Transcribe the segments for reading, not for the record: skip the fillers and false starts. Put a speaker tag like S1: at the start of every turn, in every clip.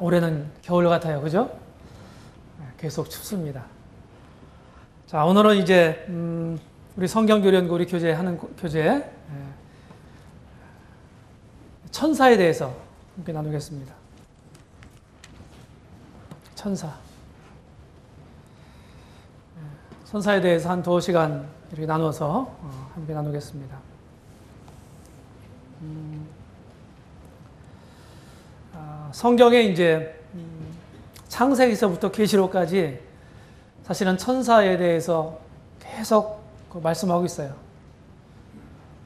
S1: 올해는 겨울 같아요. 그죠? 계속 춥습니다. 자, 오늘은 이제 우리 성경교련고 우리 교재 하는 교재 천사에 대해서 함께 나누겠습니다. 천사에 대해서 한 2시간 이렇게 나눠서 함께 나누겠습니다. 성경에 이제 창세기서부터 계시록까지 사실은 천사에 대해서 계속 말씀하고 있어요.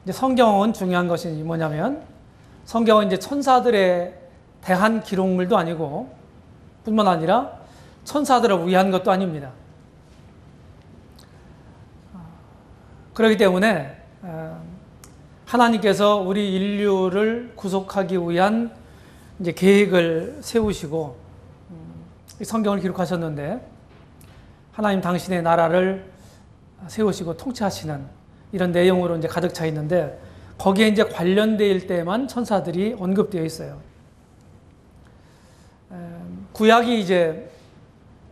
S1: 이제 성경은 중요한 것이 뭐냐면 성경은 이제 천사들에 대한 기록물도 아니고 뿐만 아니라 천사들을 위한 것도 아닙니다. 그렇기 때문에 하나님께서 우리 인류를 구속하기 위한 이제 계획을 세우시고 성경을 기록하셨는데 하나님 당신의 나라를 세우시고 통치하시는 이런 내용으로 이제 가득 차 있는데 거기에 이제 관련될 때만 천사들이 언급되어 있어요. 구약이 이제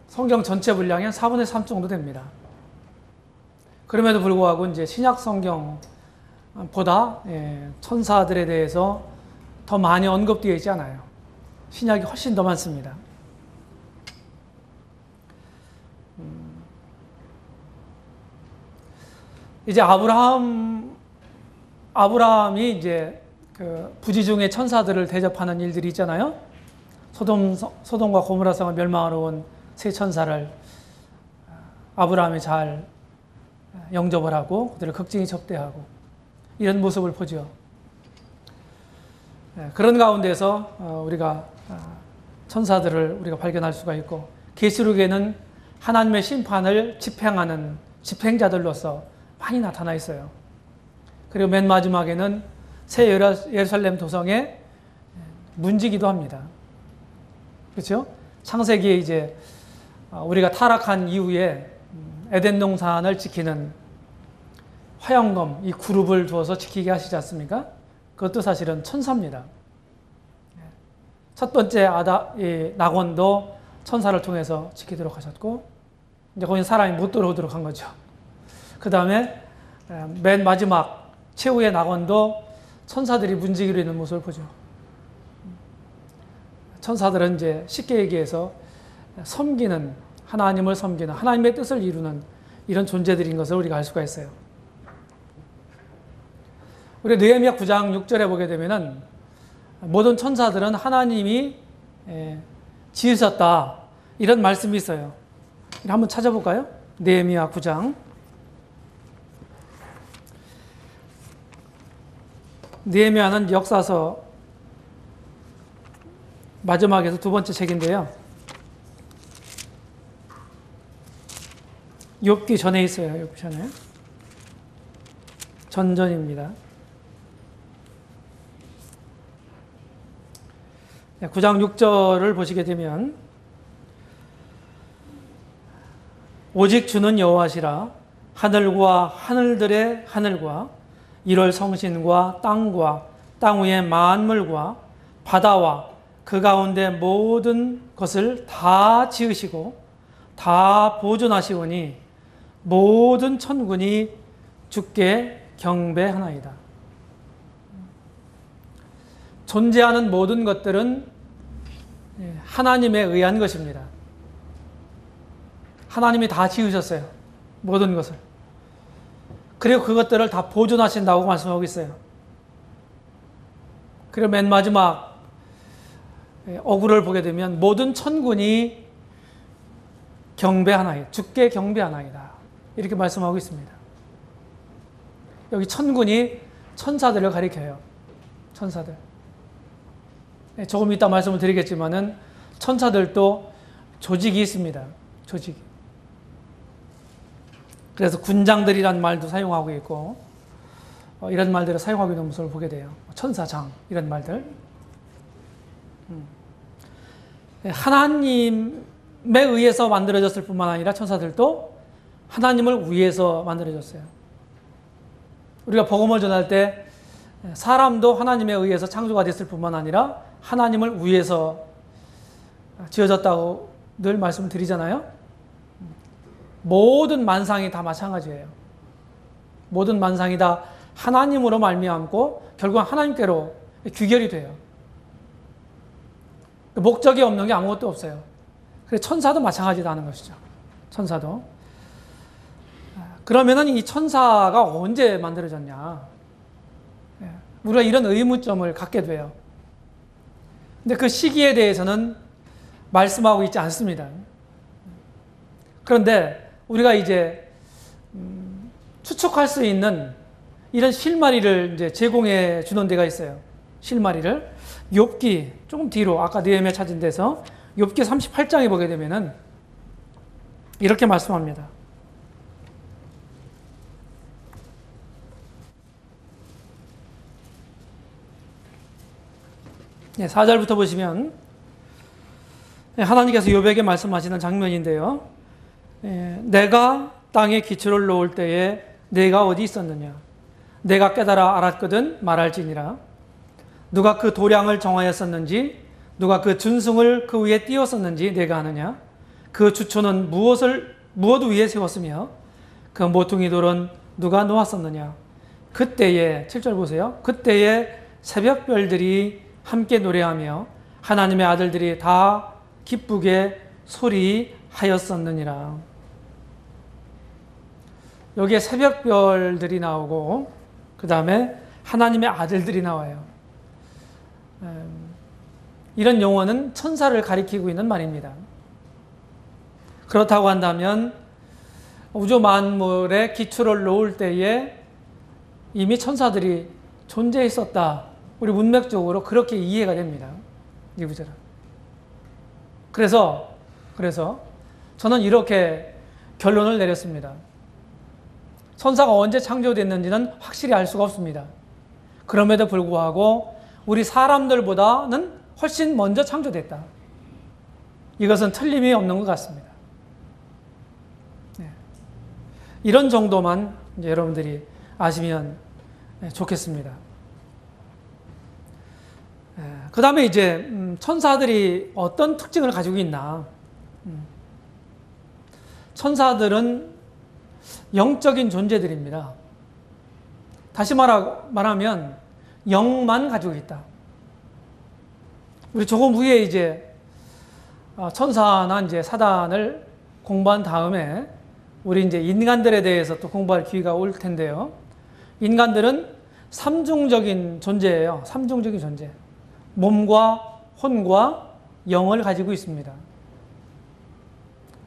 S1: 성경 전체 분량의 한 4분의 3 정도 됩니다. 그럼에도 불구하고 이제 신약 성경보다 천사들에 대해서 더 많이 언급되어 있지 않아요. 신약이 훨씬 더 많습니다. 이제 아브라함이 이제 그 부지 중에 천사들을 대접하는 일들이 있잖아요. 소돔과 고모라 성을 멸망하러 온 세 천사를 아브라함이 잘 영접을 하고 그들을 극진히 접대하고 이런 모습을 보죠. 그런 가운데서 우리가 천사들을 우리가 발견할 수가 있고 계시록에는 하나님의 심판을 집행하는 집행자들로서 많이 나타나 있어요. 그리고 맨 마지막에는 새 예루살렘 도성에 문지기도 합니다. 그렇죠? 창세기에 이제 우리가 타락한 이후에 에덴 동산을 지키는 화영검 이 그룹을 두어서 지키게 하시지 않습니까? 그것도 사실은 천사입니다. 첫 번째 낙원도 천사를 통해서 지키도록 하셨고 이제 거기 사람이 못 들어오도록 한 거죠. 그 다음에 맨 마지막 최후의 낙원도 천사들이 문지기로 있는 모습을 보죠. 천사들은 이제 쉽게 얘기해서 하나님을 섬기는 하나님의 뜻을 이루는 이런 존재들인 것을 우리가 알 수가 있어요. 우리 느헤미야 9장 6절에 보게 되면은 모든 천사들은 하나님이 지으셨다 이런 말씀이 있어요. 한번 찾아볼까요? 느헤미야 9장. 느헤미야는 역사서 마지막에서 두 번째 책인데요. 욥기 전에 있어요. 욥기 전에. 전전입니다. 9장 6절을 보시게 되면 오직 주는 여호와시라 하늘과 하늘들의 하늘과 1월 성신과 땅과 땅 위의 만물과 바다와 그 가운데 모든 것을 다 지으시고 다 보존하시오니 모든 천군이 주께 경배하나이다. 존재하는 모든 것들은 하나님에 의한 것입니다. 하나님이 다 지으셨어요. 모든 것을. 그리고 그것들을 다 보존하신다고 말씀하고 있어요. 그리고 맨 마지막 어구를 보게 되면 모든 천군이 경배하나이다. 주께 경배하나이다. 이렇게 말씀하고 있습니다. 여기 천군이 천사들을 가리켜요. 천사들. 조금 이따 말씀을 드리겠지만은 천사들도 조직이 있습니다. 조직이. 그래서 군장들이란 말도 사용하고 있고 이런 말들을 사용하고 있는 모습을 보게 돼요. 천사장 이런 말들. 하나님에 의해서 만들어졌을 뿐만 아니라 천사들도 하나님을 위해서 만들어졌어요. 우리가 복음을 전할 때 사람도 하나님에 의해서 창조가 됐을 뿐만 아니라 하나님을 위해서 지어졌다고 늘 말씀드리잖아요. 모든 만상이 다 마찬가지예요. 모든 만상이 다 하나님으로 말미암고 결국 하나님께로 귀결이 돼요. 목적이 없는 게 아무것도 없어요. 그래서 천사도 마찬가지다는 것이죠. 천사도. 그러면은 이 천사가 언제 만들어졌냐? 우리가 이런 의문점을 갖게 돼요. 근데 그 시기에 대해서는 말씀하고 있지 않습니다. 그런데 우리가 이제 추측할 수 있는 이런 실마리를 이제 제공해 주는 데가 있어요. 실마리를 욥기 조금 뒤로 아까 느헤미야 찾은 데서 욥기 38장에 보게 되면은 이렇게 말씀합니다. 네, 4절부터 보시면 하나님께서 욥에게 말씀하시는 장면인데요. 내가 땅에 기초를 놓을 때에 내가 어디 있었느냐? 내가 깨달아 알았거든 말할지니라. 누가 그 도량을 정하였었는지, 누가 그 준승을 그 위에 띄웠었는지 내가 아느냐? 그 주초는 무엇 위에 세웠으며 그 모퉁이 돌은 누가 놓았었느냐? 그때에 7절 보세요. 그때에 새벽별들이 함께 노래하며 하나님의 아들들이 다 기쁘게 소리하였었느니라. 여기에 새벽별들이 나오고 그 다음에 하나님의 아들들이 나와요. 이런 용어는 천사를 가리키고 있는 말입니다. 그렇다고 한다면 우주 만물의 기초를 놓을 때에 이미 천사들이 존재했었다. 우리 문맥적으로 그렇게 이해가 됩니다. 이 구절은. 그래서 저는 이렇게 결론을 내렸습니다. 천사가 언제 창조됐는지는 확실히 알 수가 없습니다. 그럼에도 불구하고 우리 사람들보다는 훨씬 먼저 창조됐다. 이것은 틀림이 없는 것 같습니다. 네. 이런 정도만 이제 여러분들이 아시면 좋겠습니다. 그 다음에 이제 천사들이 어떤 특징을 가지고 있나? 천사들은 영적인 존재들입니다. 다시 말하면 영만 가지고 있다. 우리 조금 후에 이제 천사나 이제 사단을 공부한 다음에 우리 이제 인간들에 대해서 또 공부할 기회가 올 텐데요. 인간들은 삼중적인 존재예요. 삼중적인 존재. 몸과 혼과 영을 가지고 있습니다.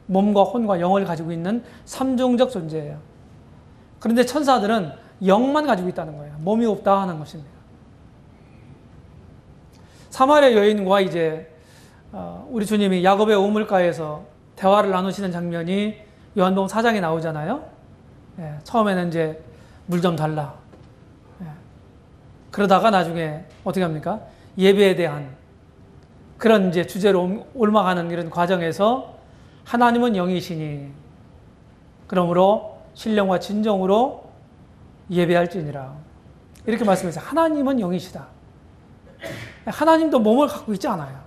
S1: 몸과 혼과 영을 가지고 있는 삼중적 존재예요. 그런데 천사들은 영만 가지고 있다는 거예요. 몸이 없다 하는 것입니다. 사마리아 여인과 이제 우리 주님이 야곱의 우물가에서 대화를 나누시는 장면이 요한복음 4장에 나오잖아요. 처음에는 이제 물 좀 달라. 그러다가 나중에 어떻게 합니까? 예배에 대한 그런 이제 주제로 옮아가는 이런 과정에서 하나님은 영이시니 그러므로 신령과 진정으로 예배할지니라. 이렇게 말씀해서 하나님은 영이시다. 하나님도 몸을 갖고 있지 않아요.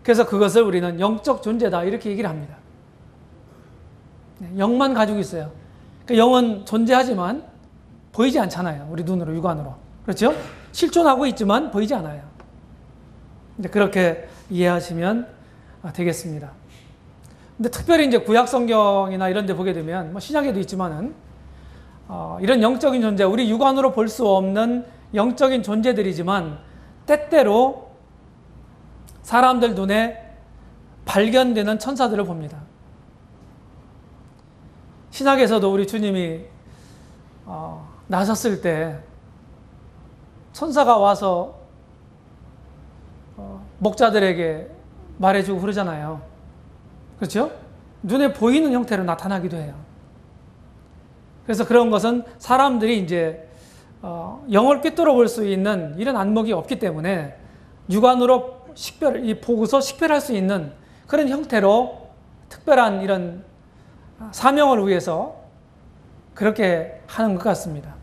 S1: 그래서 그것을 우리는 영적 존재다 이렇게 얘기를 합니다. 영만 가지고 있어요. 그러니까 영은 존재하지만 보이지 않잖아요. 우리 눈으로, 육안으로. 그렇죠? 실존하고 있지만 보이지 않아요. 이제 그렇게 이해하시면 되겠습니다. 근데 특별히 이제 구약 성경이나 이런 데 보게 되면, 신약에도 있지만은, 이런 영적인 존재, 우리 육안으로 볼 수 없는 영적인 존재들이지만, 때때로 사람들 눈에 발견되는 천사들을 봅니다. 신약에서도 우리 주님이 나섰을 때 천사가 와서 목자들에게 말해주고 그러잖아요. 그렇죠? 눈에 보이는 형태로 나타나기도 해요. 그래서 그런 것은 사람들이 이제 영을 꿰뚫어 볼 수 있는 이런 안목이 없기 때문에 육안으로 보고서 식별할 수 있는 그런 형태로 특별한 이런 사명을 위해서 그렇게 하는 것 같습니다.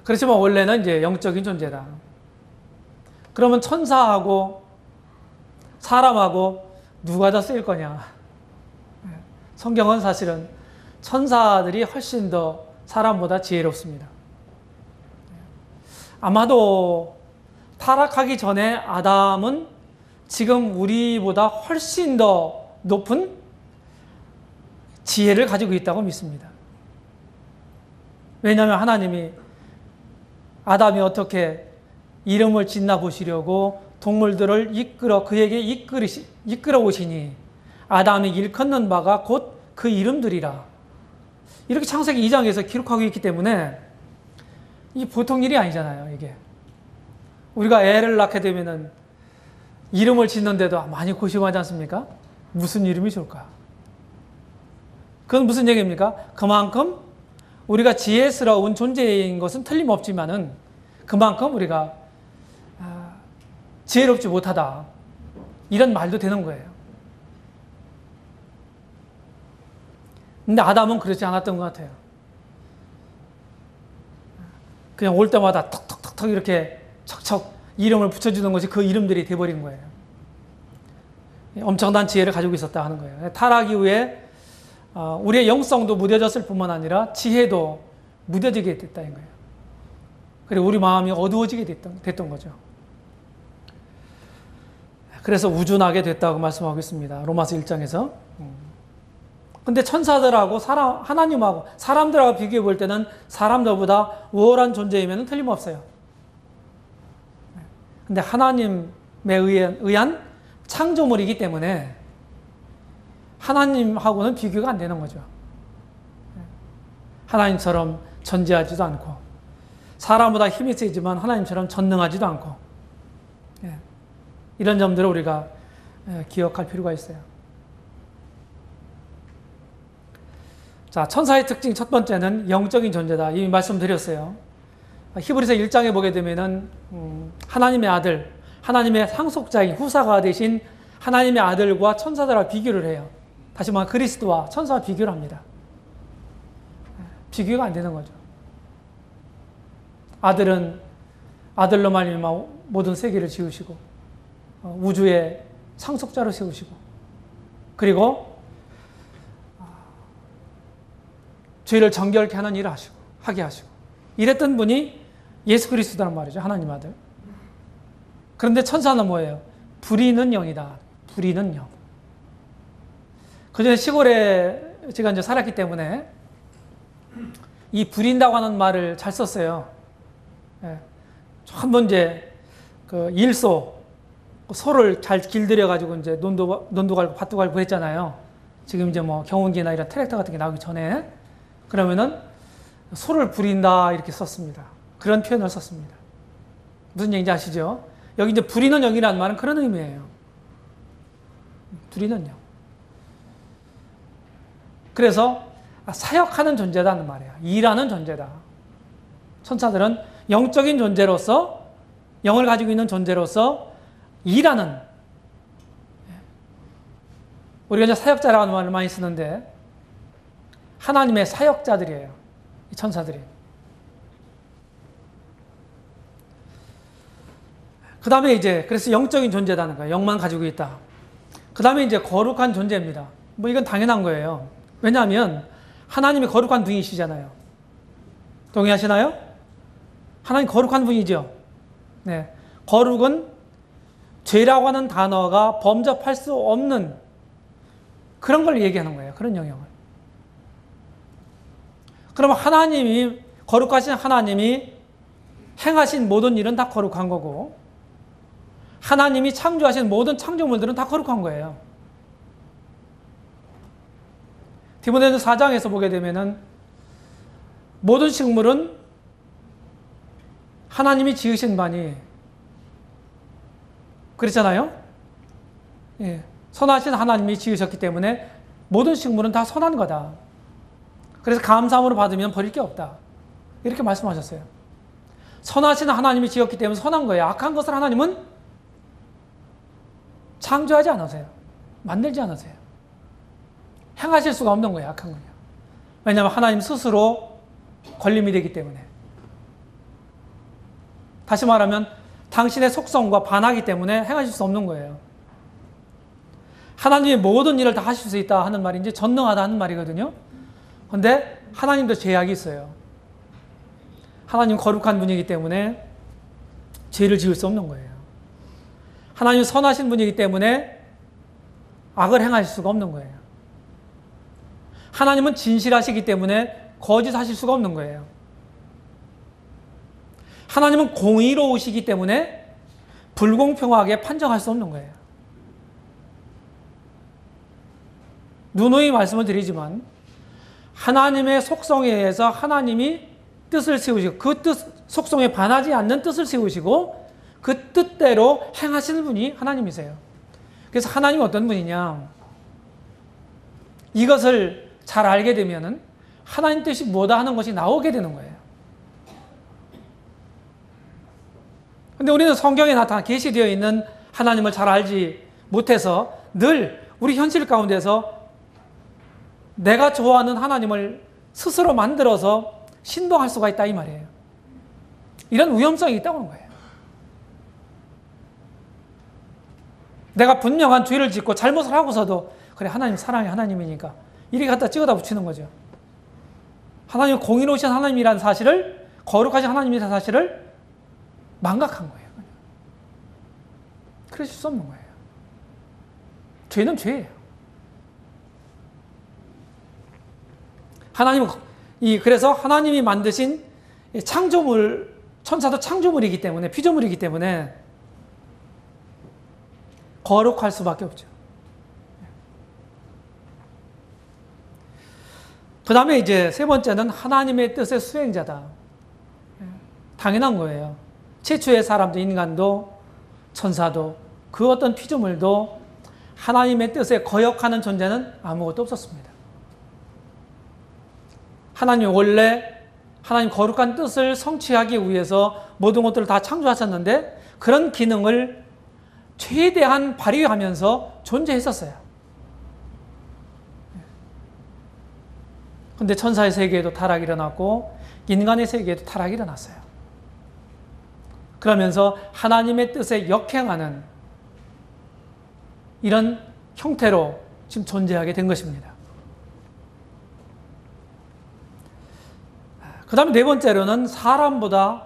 S1: 그렇지만 원래는 이제 영적인 존재다. 그러면 천사하고 사람하고 누가 더 쓰일 거냐? 성경은 사실은 천사들이 훨씬 더 사람보다 지혜롭습니다. 아마도 타락하기 전에 아담은 지금 우리보다 훨씬 더 높은 지혜를 가지고 있다고 믿습니다. 왜냐하면 하나님이 아담이 어떻게 이름을 짓나 보시려고 동물들을 그에게 이끌어 오시니 아담이 일컫는 바가 곧 그 이름들이라. 이렇게 창세기 2장에서 기록하고 있기 때문에 이 보통 일이 아니잖아요, 이게. 우리가 애를 낳게 되면은 이름을 짓는데도 많이 고심하지 않습니까? 무슨 이름이 좋을까? 그건 무슨 얘기입니까? 그만큼 우리가 지혜스러운 존재인 것은 틀림없지만은 그만큼 우리가 지혜롭지 못하다. 이런 말도 되는 거예요. 근데 아담은 그렇지 않았던 것 같아요. 그냥 올 때마다 턱턱턱턱 이렇게 척척 이름을 붙여주는 것이 그 이름들이 돼버린 거예요. 엄청난 지혜를 가지고 있었다 하는 거예요. 타락 이후에 우리의 영성도 무뎌졌을 뿐만 아니라 지혜도 무뎌지게 됐다는 거예요. 그리고 우리 마음이 어두워지게 됐던 거죠. 그래서 우준하게 됐다고 말씀하고 있습니다. 로마서 1장에서. 근데 천사들하고 하나님하고 사람들하고 비교해 볼 때는 사람들보다 우월한 존재이면 틀림없어요. 근데 하나님에 의한 창조물이기 때문에 하나님하고는 비교가 안 되는 거죠. 하나님처럼 전지하지도 않고 사람보다 힘이 세지만 하나님처럼 전능하지도 않고 이런 점들을 우리가 기억할 필요가 있어요. 자, 천사의 특징 첫 번째는 영적인 존재다. 이미 말씀드렸어요. 히브리서 1장에 보게 되면은 하나님의 아들, 하나님의 상속자인 후사가 되신 하나님의 아들과 천사들과 비교를 해요. 다시 말하면 그리스도와 천사와 비교를 합니다. 비교가 안 되는 거죠. 아들은 아들로 말미암아 모든 세계를 지으시고 우주의 상속자로 세우시고 그리고 죄를 정결케 하는 일을 하게 하시고 이랬던 분이 예수 그리스도란 말이죠. 하나님 아들. 그런데 천사는 뭐예요? 불의는 영이다. 불의는 영. 그전에 시골에 제가 이제 살았기 때문에 이 불인다고 하는 말을 잘 썼어요. 한 번 이제 그 소를 잘 길들여가지고 이제 논도 갈고 밭도 갈고 그랬잖아요. 지금 이제 뭐 경운기나 이런 트랙터 같은 게 나오기 전에 그러면은 소를 부린다 이렇게 썼습니다. 그런 표현을 썼습니다. 무슨 얘기인지 아시죠? 여기 이제 부리는 영이라는 말은 그런 의미예요. 부리는 영. 그래서 사역하는 존재다는 말이에요. 일하는 존재다. 천사들은 영적인 존재로서 영을 가지고 있는 존재로서 일하는 우리가 이제 사역자라는 말을 많이 쓰는데 하나님의 사역자들이에요. 이 천사들이. 그 다음에 이제 그래서 영적인 존재다는 거예요. 영만 가지고 있다. 그 다음에 이제 거룩한 존재입니다. 뭐 이건 당연한 거예요. 왜냐하면 하나님이 거룩한 분이시잖아요. 동의하시나요? 하나님 거룩한 분이죠. 네. 거룩은 죄라고 하는 단어가 범접할 수 없는 그런 걸 얘기하는 거예요. 그런 영역을. 그러면 거룩하신 하나님이 행하신 모든 일은 다 거룩한 거고 하나님이 창조하신 모든 창조물들은 다 거룩한 거예요. 디모데전서 4장에서 보게 되면은 모든 식물은 하나님이 지으신 바니 그렇잖아요. 예. 선하신 하나님이 지으셨기 때문에 모든 식물은 다 선한 거다. 그래서 감사함으로 받으면 버릴 게 없다. 이렇게 말씀하셨어요. 선하신 하나님이 지었기 때문에 선한 거예요. 악한 것을 하나님은 창조하지 않으세요. 만들지 않으세요. 행하실 수가 없는 거예요. 악한 거예요. 왜냐하면 하나님 스스로 걸림이 되기 때문에. 다시 말하면 당신의 속성과 반하기 때문에 행하실 수 없는 거예요. 하나님이 모든 일을 다 하실 수 있다 하는 말이 이제 전능하다 하는 말이거든요. 그런데 하나님도 제약이 있어요. 하나님 거룩한 분이기 때문에 죄를 지을 수 없는 거예요. 하나님 선하신 분이기 때문에 악을 행하실 수가 없는 거예요. 하나님은 진실하시기 때문에 거짓하실 수가 없는 거예요. 하나님은 공의로우시기 때문에 불공평하게 판정할 수 없는 거예요. 누누이 말씀을 드리지만 하나님의 속성에 의해서 하나님이 뜻을 세우시고 그 뜻, 속성에 반하지 않는 뜻을 세우시고 그 뜻대로 행하시는 분이 하나님이세요. 그래서 하나님은 어떤 분이냐? 이것을 잘 알게 되면은 하나님 뜻이 뭐다 하는 것이 나오게 되는 거예요. 근데 우리는 성경에 나타나 계시되어 있는 하나님을 잘 알지 못해서 늘 우리 현실 가운데서 내가 좋아하는 하나님을 스스로 만들어서 신동할 수가 있다 이 말이에요. 이런 위험성이 있다고 하는 거예요. 내가 분명한 죄를 짓고 잘못을 하고서도 그래 하나님 사랑의 하나님이니까 이렇게 갖다 찍어다 붙이는 거죠. 하나님 공의로우신 하나님이라는 사실을, 거룩하신 하나님이라는 사실을 망각한 거예요. 그러실 수 없는 거예요. 죄는 죄예요. 하나님은 그래서 하나님이 만드신 창조물, 천사도 창조물이기 때문에, 피조물이기 때문에 거룩할 수밖에 없죠. 그 다음에 이제 세 번째는 하나님의 뜻의 수행자다. 당연한 거예요. 최초의 사람도, 인간도, 천사도, 그 어떤 피조물도 하나님의 뜻에 거역하는 존재는 아무것도 없었습니다. 하나님 원래 하나님 거룩한 뜻을 성취하기 위해서 모든 것들을 다 창조하셨는데 그런 기능을 최대한 발휘하면서 존재했었어요. 그런데 천사의 세계에도 타락이 일어났고 인간의 세계에도 타락이 일어났어요. 그러면서 하나님의 뜻에 역행하는 이런 형태로 지금 존재하게 된 것입니다. 그 다음에 네 번째로는 사람보다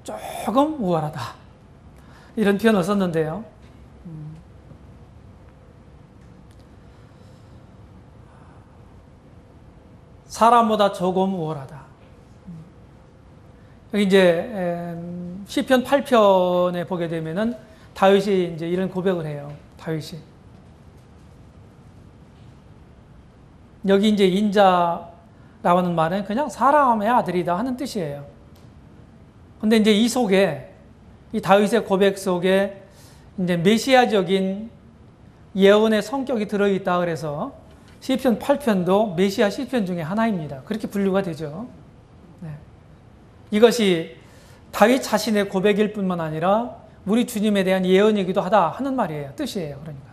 S1: 조금 우월하다. 이런 표현을 썼는데요. 사람보다 조금 우월하다. 여기 이제 시편 8편에 보게 되면은 다윗이 이제 이런 고백을 해요. 다윗이. 여기 이제 인자라고 하는 말은 그냥 사람의 아들이다 하는 뜻이에요. 근데 이제 이 속에, 이 다윗의 고백 속에 이제 메시아적인 예언의 성격이 들어있다 그래서 시편 8편도 메시아 시편 중에 하나입니다. 그렇게 분류가 되죠. 네. 이것이 다윗 자신의 고백일 뿐만 아니라 우리 주님에 대한 예언이기도 하다 하는 말이에요. 뜻이에요. 그러니까.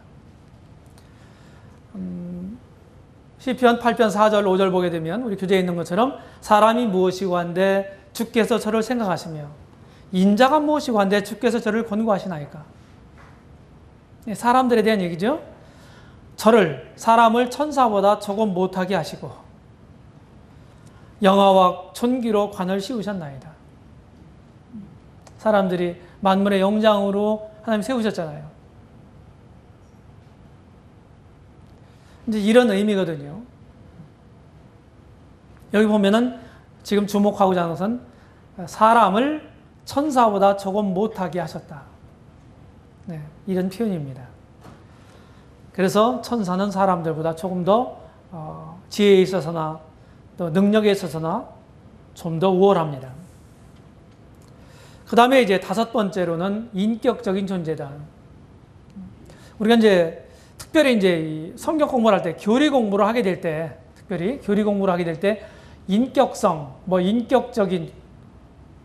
S1: 시편 8편 4절 5절 보게 되면 우리 교재에 있는 것처럼 사람이 무엇이고 한데 주께서 저를 생각하시며 인자가 무엇이고 한데 주께서 저를 권고하시나이까. 사람들에 대한 얘기죠. 사람을 천사보다 조금 못하게 하시고 영화와 존귀로 관을 씌우셨나이다. 사람들이 만물의 영장으로 하나님 세우셨잖아요. 이제 이런 의미거든요. 여기 보면은 지금 주목하고자 하는 것은 사람을 천사보다 조금 못하게 하셨다. 네, 이런 표현입니다. 그래서 천사는 사람들보다 조금 더 지혜에 있어서나 또 능력에 있어서나 좀 더 우월합니다. 그 다음에 이제 다섯 번째로는 인격적인 존재다. 우리가 이제 특별히 이제 이 성경 공부를 할 때, 교리 공부를 하게 될 때, 특별히 교리 공부를 하게 될 때 인격성, 인격적인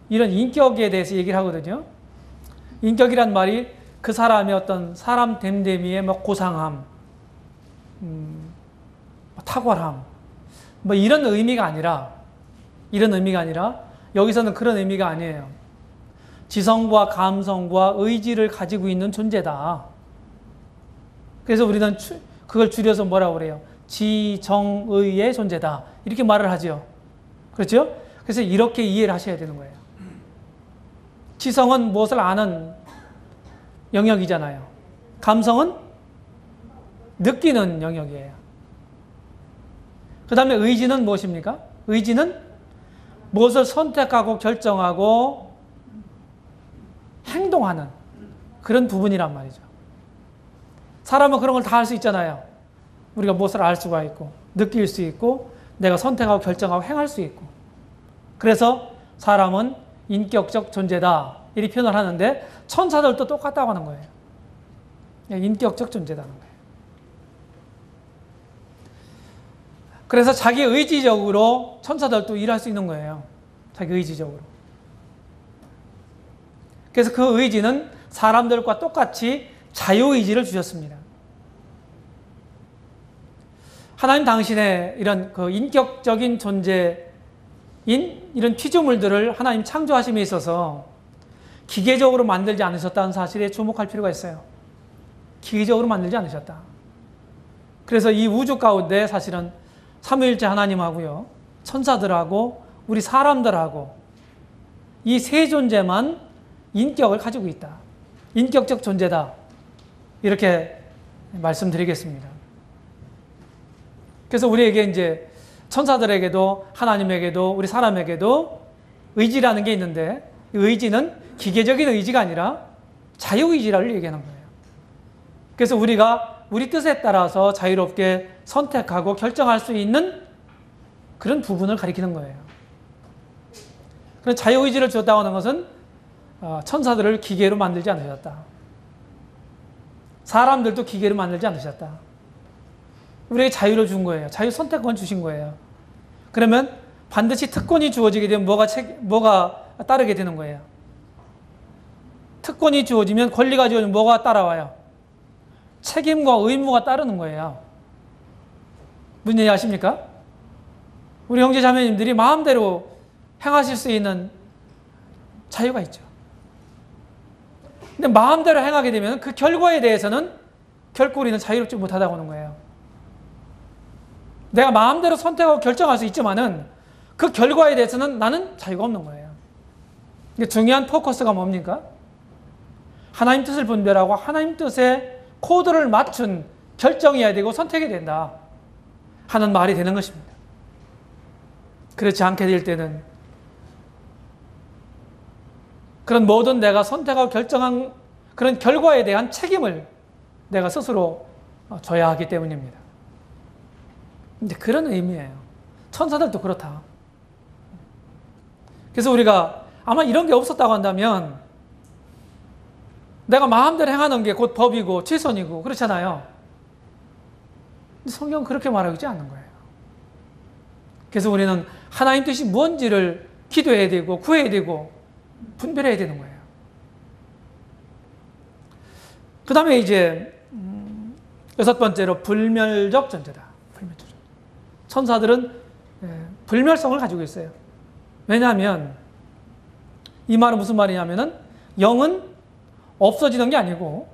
S1: 이런 인격에 대해서 얘기를 하거든요. 인격이란 말이 그 사람의 어떤 사람 됨됨이의 고상함, 탁월함, 이런 의미가 아니라 여기서는 그런 의미가 아니에요. 지성과 감성과 의지를 가지고 있는 존재다. 그래서 우리는 그걸 줄여서 뭐라고 그래요? 지정의의 존재다. 이렇게 말을 하죠. 그렇죠? 그래서 이렇게 이해를 하셔야 되는 거예요. 지성은 무엇을 아는 영역이잖아요. 감성은 느끼는 영역이에요. 그 다음에 의지는 무엇입니까? 의지는 무엇을 선택하고 결정하고 행동하는 그런 부분이란 말이죠. 사람은 그런 걸 다 할 수 있잖아요. 우리가 무엇을 알 수가 있고 느낄 수 있고 내가 선택하고 결정하고 행할 수 있고. 그래서 사람은 인격적 존재다 이렇게 표현을 하는데 천사들도 똑같다고 하는 거예요. 인격적 존재다는 거예요. 그래서 자기 의지적으로 천사들도 일할 수 있는 거예요. 자기 의지적으로. 그래서 그 의지는 사람들과 똑같이 자유의지를 주셨습니다. 하나님 당신의 이런 그 인격적인 존재인 이런 피조물들을 하나님 창조하심에 있어서 기계적으로 만들지 않으셨다는 사실에 주목할 필요가 있어요. 기계적으로 만들지 않으셨다. 그래서 이 우주 가운데 사실은 삼위일체 하나님하고요, 천사들하고 우리 사람들하고 이 세 존재만 인격을 가지고 있다. 인격적 존재다. 이렇게 말씀드리겠습니다. 그래서 우리에게 이제 천사들에게도 하나님에게도 우리 사람에게도 의지라는 게 있는데 이 의지는 기계적인 의지가 아니라 자유의지를 얘기하는 거예요. 그래서 우리가 우리 뜻에 따라서 자유롭게 선택하고 결정할 수 있는 그런 부분을 가리키는 거예요. 그런 자유의지를 줬다고 하는 것은 천사들을 기계로 만들지 않으셨다. 사람들도 기계로 만들지 않으셨다. 우리에게 자유를 준 거예요. 자유 선택권 주신 거예요. 그러면 반드시 특권이 주어지게 되면 뭐가 따르게 되는 거예요. 특권이 주어지면 권리가 주어지면 뭐가 따라와요? 책임과 의무가 따르는 거예요. 무슨 얘기 아십니까? 우리 형제 자매님들이 마음대로 행하실 수 있는 자유가 있죠. 근데 마음대로 행하게 되면 그 결과에 대해서는 결코 우리는 자유롭지 못하다고 하는 거예요. 내가 마음대로 선택하고 결정할 수 있지만은 그 결과에 대해서는 나는 자유가 없는 거예요. 근데 중요한 포커스가 뭡니까? 하나님 뜻을 분별하고 하나님 뜻에 코드를 맞춘 결정해야 되고 선택해야 된다 하는 말이 되는 것입니다. 그렇지 않게 될 때는 그런 모든 내가 선택하고 결정한 그런 결과에 대한 책임을 내가 스스로 져야 하기 때문입니다. 근데 그런 의미예요. 천사들도 그렇다. 그래서 우리가 아마 이런 게 없었다고 한다면 내가 마음대로 행하는 게 곧 법이고 최선이고 그렇잖아요. 근데 성경은 그렇게 말하고 있지 않는 거예요. 그래서 우리는 하나님 뜻이 뭔지를 기도해야 되고 구해야 되고 분별해야 되는 거예요. 그 다음에 이제 여섯 번째로 불멸적 존재다. 불멸적 존재. 천사들은 불멸성을 가지고 있어요. 왜냐하면 이 말은 무슨 말이냐면은 영은 없어지는 게 아니고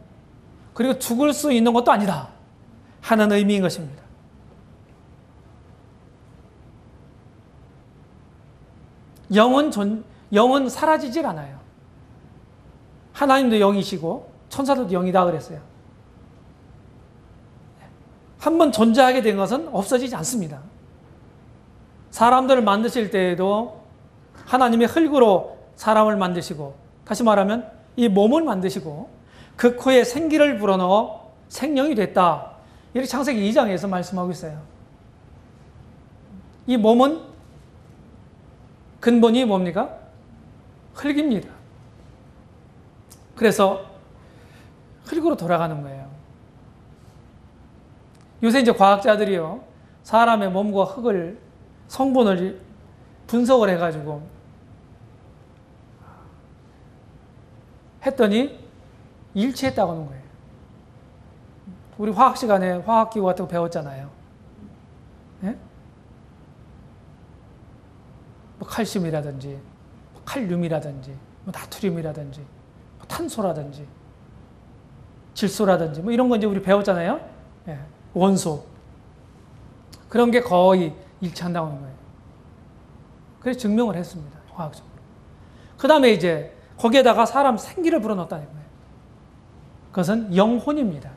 S1: 그리고 죽을 수 있는 것도 아니다 하는 의미인 것입니다. 영은 사라지질 않아요. 하나님도 영이시고 천사들도 영이다 그랬어요. 한번 존재하게 된 것은 없어지지 않습니다. 사람들을 만드실 때에도 하나님의 흙으로 사람을 만드시고 다시 말하면 이 몸을 만드시고 그 코에 생기를 불어넣어 생명이 됐다. 이렇게 창세기 2장에서 말씀하고 있어요. 이 몸은 근본이 뭡니까? 흙입니다. 그래서 흙으로 돌아가는 거예요. 요새 이제 과학자들이요, 사람의 몸과 흙을, 성분을 분석을 해가지고 했더니 일치했다고 하는 거예요. 우리 화학 시간에 화학기구 같은 거 배웠잖아요. 예? 뭐 칼슘이라든지 칼륨이라든지 뭐 나트륨이라든지, 뭐 탄소라든지, 질소라든지, 뭐 이런 거 이제 우리 배웠잖아요. 예, 원소. 그런 게 거의 일치한다고 하는 거예요. 그래서 증명을 했습니다. 화학적으로. 그 다음에 이제 거기에다가 사람 생기를 불어넣었다는 거예요. 그것은 영혼입니다.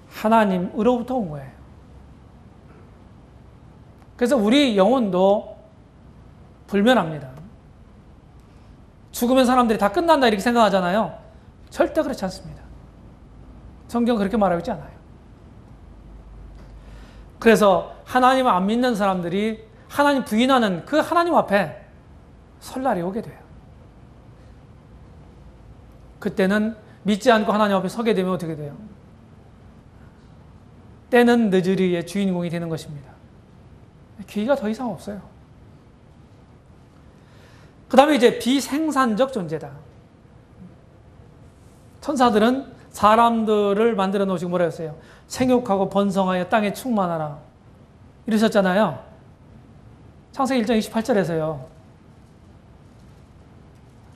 S1: 하나님으로부터 온 거예요. 그래서 우리 영혼도 불면합니다. 죽으면 사람들이 다 끝난다 이렇게 생각하잖아요. 절대 그렇지 않습니다. 성경은 그렇게 말하고 있지 않아요. 그래서 하나님을 안 믿는 사람들이 하나님 부인하는 그 하나님 앞에 설날이 오게 돼요. 그때는 믿지 않고 하나님 앞에 서게 되면 어떻게 돼요? 때는 늦으리의 주인공이 되는 것입니다. 기회가 더 이상 없어요. 그 다음에 이제 비생산적 존재다. 천사들은 사람들을 만들어 놓으시고 뭐라 했어요? 생육하고 번성하여 땅에 충만하라. 이러셨잖아요. 창세기 1장 28절에서요.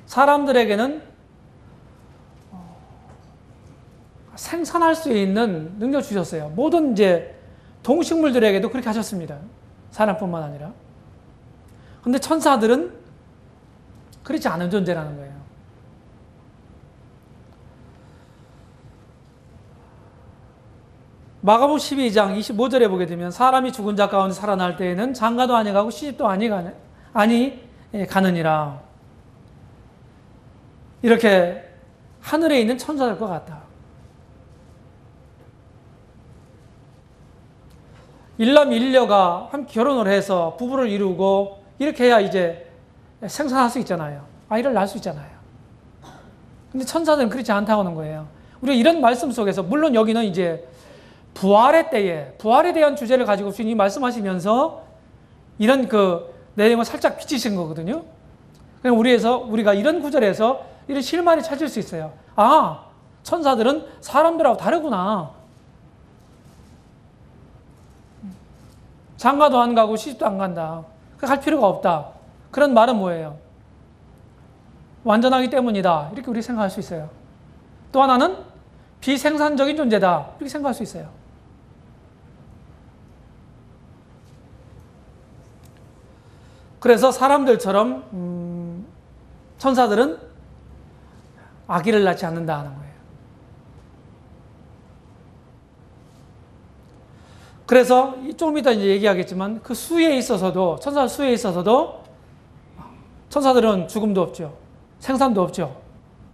S1: 사람들에게는 생산할 수 있는 능력 주셨어요. 모든 이제 동식물들에게도 그렇게 하셨습니다. 사람뿐만 아니라. 근데 천사들은 그렇지 않은 존재라는 거예요. 마가복음 12장 25절에 보게 되면 사람이 죽은 자 가운데 살아날 때에는 장가도 아니 가고 시집도 아니 가느니라. 이렇게 하늘에 있는 천사들과 같다. 일남일녀가 함께 결혼을 해서 부부를 이루고 이렇게 해야 이제 생산할 수 있잖아요. 아이를 낳을 수 있잖아요. 근데 천사들은 그렇지 않다고 하는 거예요. 우리가 이런 말씀 속에서 물론 여기는 이제 부활의 때에 부활에 대한 주제를 가지고 주님이 말씀하시면서 이런 그 내용을 살짝 비치신 거거든요. 그럼 우리가 이런 구절에서 이런 실마리 찾을 수 있어요. 아, 천사들은 사람들하고 다르구나. 장가도 안 가고 시집도 안 간다. 갈 필요가 없다. 그런 말은 뭐예요? 완전하기 때문이다. 이렇게 우리 생각할 수 있어요. 또 하나는 비생산적인 존재다. 이렇게 생각할 수 있어요. 그래서 사람들처럼 천사들은 아기를 낳지 않는다 하는 거예요. 그래서 조금 이따 이제 얘기하겠지만 그 수에 있어서도 천사 수에 있어서도 천사들은 죽음도 없죠. 생산도 없죠.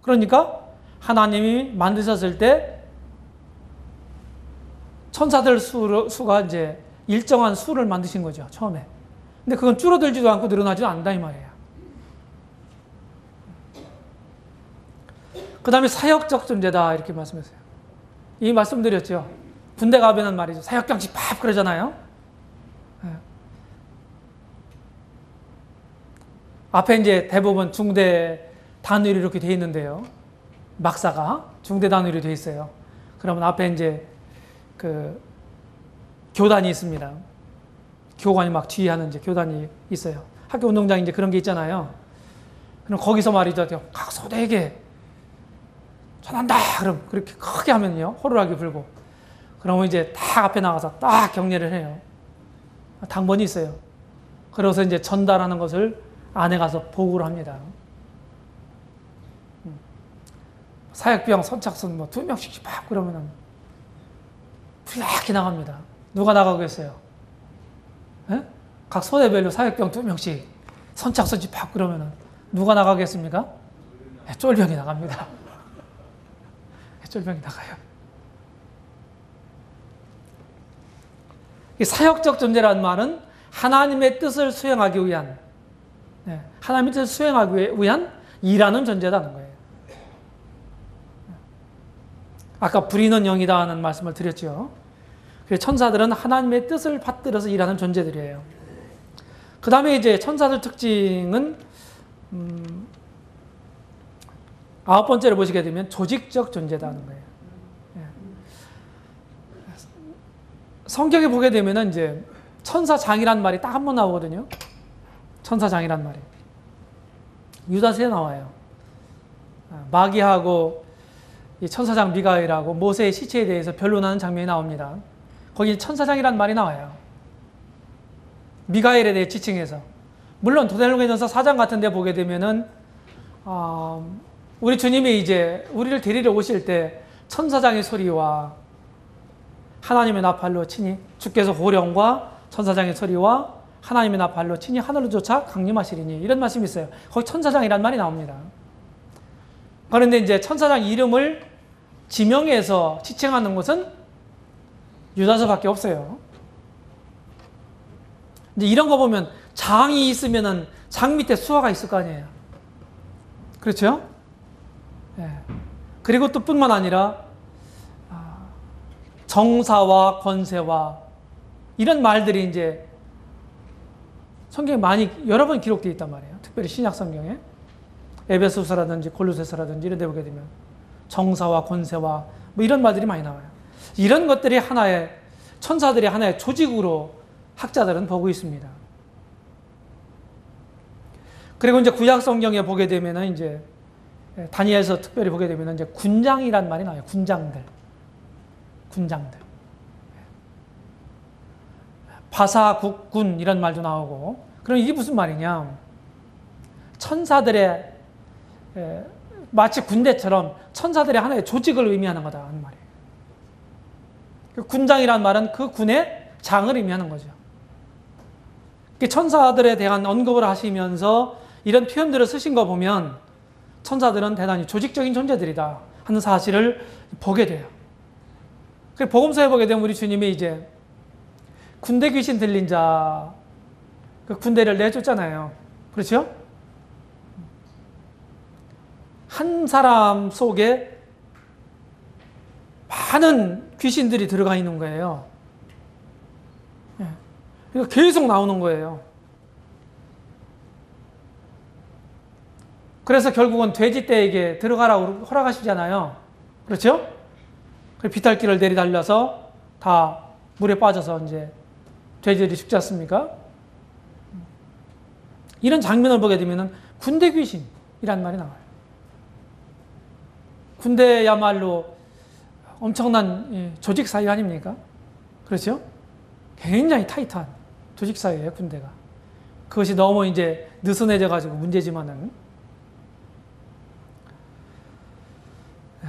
S1: 그러니까 하나님이 만드셨을 때 천사들 수가 이제 일정한 수를 만드신 거죠. 처음에. 근데 그건 줄어들지도 않고 늘어나지도 않는다 이 말이에요. 그 다음에 사역적 존재다 이렇게 말씀했어요. 이 말씀드렸죠. 군대 가면은 말이죠. 사역장치 팍 그러잖아요. 네. 앞에 이제 대부분 중대 단위로 이렇게 돼 있는데요. 막사가 중대 단위로 돼 있어요. 그러면 앞에 이제 그 교단이 있습니다. 교관이 막 뒤에 하는 이제 교단이 있어요. 학교 운동장 이제 그런 게 있잖아요. 그럼 거기서 말이죠. 각 소대에게 전한다. 그럼 그렇게 크게 하면요. 호루라기 불고. 그러면 이제 딱 앞에 나가서 딱 격려를 해요. 당번이 있어요. 그래서 이제 전달하는 것을 안에 가서 보고를 합니다. 사역병 선착순 뭐 2명씩 팍 그러면은 불이 이렇게 나갑니다. 누가 나가겠어요? 예? 각 소대별로 사역병 2명씩 선착순 팍 그러면은 누가 나가겠습니까? 쫄병이 나갑니다. 쫄병이 나가요. 이 사역적 존재라는 말은 하나님의 뜻을 수행하기 위한, 하나님의 뜻을 수행하기 위한 일하는 존재라는 거예요. 아까 부리는 영이다 하는 말씀을 드렸죠. 그래서 천사들은 하나님의 뜻을 받들어서 일하는 존재들이에요. 그 다음에 이제 천사들 특징은 9번째로 보시게 되면 조직적 존재다 하는 거예요. 성경에 보게 되면은 이제 천사장이란 말이 딱 한 번 나오거든요. 천사장이란 말이. 유다서에 나와요. 마귀하고 이 천사장 미가엘하고 모세의 시체에 대해서 변론하는 장면이 나옵니다. 거기 천사장이란 말이 나와요. 미가엘에 대해 지칭해서. 물론 도살로게전서 4장 같은 데 보게 되면은 우리 주님이 이제 우리를 데리러 오실 때 천사장의 소리와 하나님의 나팔로 치니 주께서 호령과 천사장의 소리와 하나님의 나팔로 치니 하늘로 쫓아 강림하시리니 이런 말씀이 있어요. 거기 천사장이란 말이 나옵니다. 그런데 이제 천사장 이름을 지명해서 지칭하는 것은 유다서밖에 없어요. 이제 이런 거 보면 장이 있으면은 장 밑에 수화가 있을 거 아니에요. 그렇죠? 예. 그리고 또 뿐만 아니라 정사와 권세와 이런 말들이 이제 성경에 많이 여러 번 기록되어 있단 말이에요. 특별히 신약 성경에 에베소서라든지 골로새서라든지 이런 데 보게 되면 정사와 권세와 뭐 이런 말들이 많이 나와요. 이런 것들이 하나의 천사들이 하나의 조직으로 학자들은 보고 있습니다. 그리고 이제 구약 성경에 보게 되면은 이제 다니엘서 특별히 보게 되면은 이제 군장이란 말이 나와요. 군장들. 바사국군 이런 말도 나오고. 그럼 이게 무슨 말이냐? 천사들의 마치 군대처럼 천사들의 하나의 조직을 의미하는 거다 하는 말이에요. 군장이란 말은 그 군의 장을 의미하는 거죠. 천사들에 대한 언급을 하시면서 이런 표현들을 쓰신 거 보면 천사들은 대단히 조직적인 존재들이다 하는 사실을 보게 돼요. 복음서에 보게 되면 우리 주님이 이제 군대 귀신 들린 자, 그 군대를 내줬잖아요. 그렇죠? 한 사람 속에 많은 귀신들이 들어가 있는 거예요. 그러니까 계속 나오는 거예요. 그래서 결국은 돼지떼에게 들어가라고 허락하시잖아요. 그렇죠? 비탈길을 내리달려서 다 물에 빠져서 이제 돼지들이 죽지 않습니까? 이런 장면을 보게 되면 군대 귀신이란 말이 나와요. 군대야말로 엄청난 조직 사회 아닙니까? 그렇죠? 굉장히 타이트한 조직 사회예요, 군대가. 그것이 너무 이제 느슨해져 가지고 문제지만은.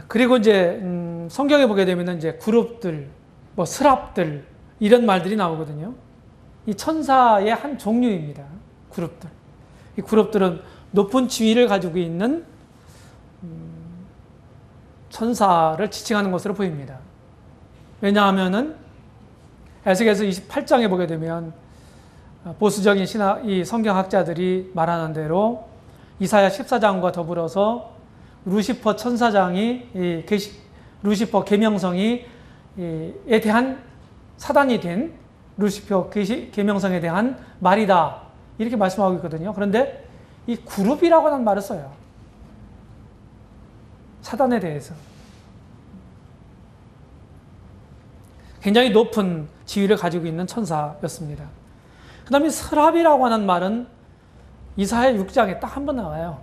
S1: 그리고 이제 성경에 보게 되면 이제 그룹들, 뭐 스랍들 이런 말들이 나오거든요. 이 천사의 한 종류입니다. 그룹들. 이 그룹들은 높은 지위를 가지고 있는 천사를 지칭하는 것으로 보입니다. 왜냐하면은 에스겔서 28장에 보게 되면 보수적인 이 성경학자들이 말하는 대로 이사야 14장과 더불어서 루시퍼 천사장이 루시퍼 계명성이 에 대한 사단이 된 루시퍼 계명성에 대한 말이다 이렇게 말씀하고 있거든요. 그런데 이 그룹이라고 하는 말을 써요. 사단에 대해서 굉장히 높은 지위를 가지고 있는 천사였습니다. 그 다음에 스랍이라고 하는 말은 이사야 6장에 딱 한 번 나와요.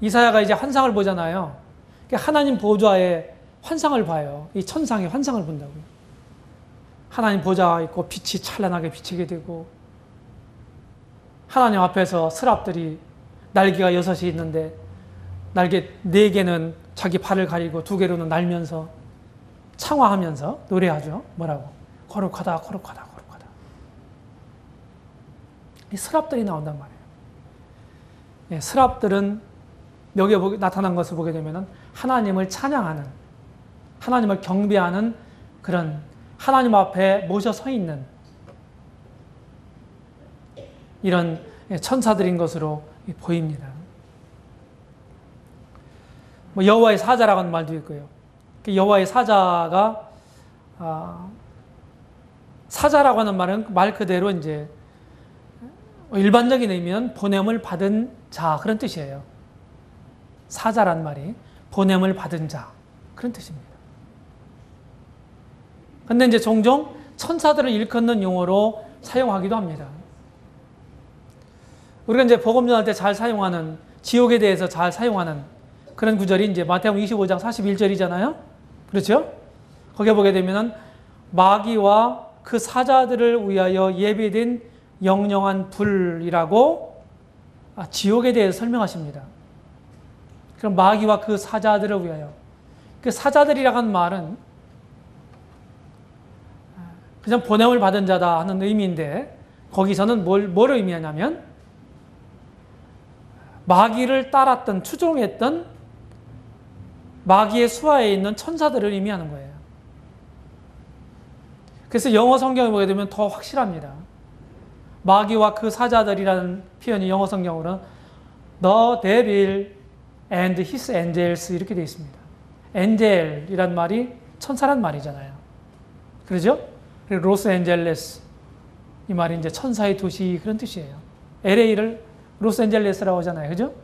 S1: 이사야가 이제 환상을 보잖아요. 하나님 보좌에 환상을 봐요. 이 천상의 환상을 본다고요. 하나님 보좌가 있고 빛이 찬란하게 비치게 되고 하나님 앞에서 스랍들이 날개가 6이 있는데 날개 4개는 자기 발을 가리고 2개로는 날면서 창화하면서 노래하죠. 뭐라고? 거룩하다, 거룩하다, 거룩하다. 이 스랍들이 나온단 말이에요. 예, 스랍들은 여기에 나타난 것을 보게 되면 하나님을 찬양하는, 하나님을 경배하는 그런 하나님 앞에 모셔 서 있는 이런 천사들인 것으로 보입니다. 뭐 여호와의 사자라고 하는 말도 있고요. 여호와의 사자가 사자라고 하는 말은 말 그대로 이제 일반적인 의미는 보냄을 받은 자 그런 뜻이에요. 사자란 말이 보냄을 받은 자 그런 뜻입니다. 근데 이제 종종 천사들을 일컫는 용어로 사용하기도 합니다. 우리가 이제 복음 전할 때 잘 사용하는 지옥에 대해서 잘 사용하는 그런 구절이 이제 마태복음 25장 41절이잖아요. 그렇죠? 거기에 보게 되면은 마귀와 그 사자들을 위하여 예비된 영영한 불이라고 지옥에 대해서 설명하십니다. 그럼 마귀와 그 사자들을 위하여. 그 사자들이라고 하는 말은 그냥 보냄을 받은 자다 하는 의미인데 거기서는 뭘 의미하냐면 마귀를 따랐던 추종했던 마귀의 수하에 있는 천사들을 의미하는 거예요. 그래서 영어 성경에 보게 되면 더 확실합니다. 마귀와 그 사자들이라는 표현이 영어 성경으로는 The devil and his angels 이렇게 되어 있습니다. 엔젤이란 말이 천사란 말이잖아요. 그러죠? 그리고 로스앤젤레스 이 말이 이제 천사의 도시 그런 뜻이에요. LA를 로스앤젤레스라고 하잖아요. 그죠?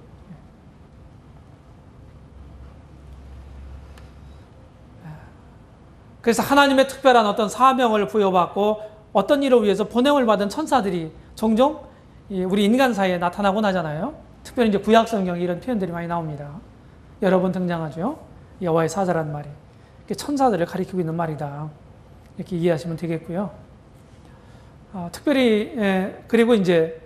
S1: 그래서 하나님의 특별한 어떤 사명을 부여받고 어떤 일을 위해서 보냄을 받은 천사들이 종종 우리 인간 사이에 나타나곤 하잖아요. 특별히 이제 구약 성경에 이런 표현들이 많이 나옵니다. 여러 번 등장하죠. 여호와의 사자라는 말이. 천사들을 가리키고 있는 말이다. 이렇게 이해하시면 되겠고요. 특별히 그리고 이제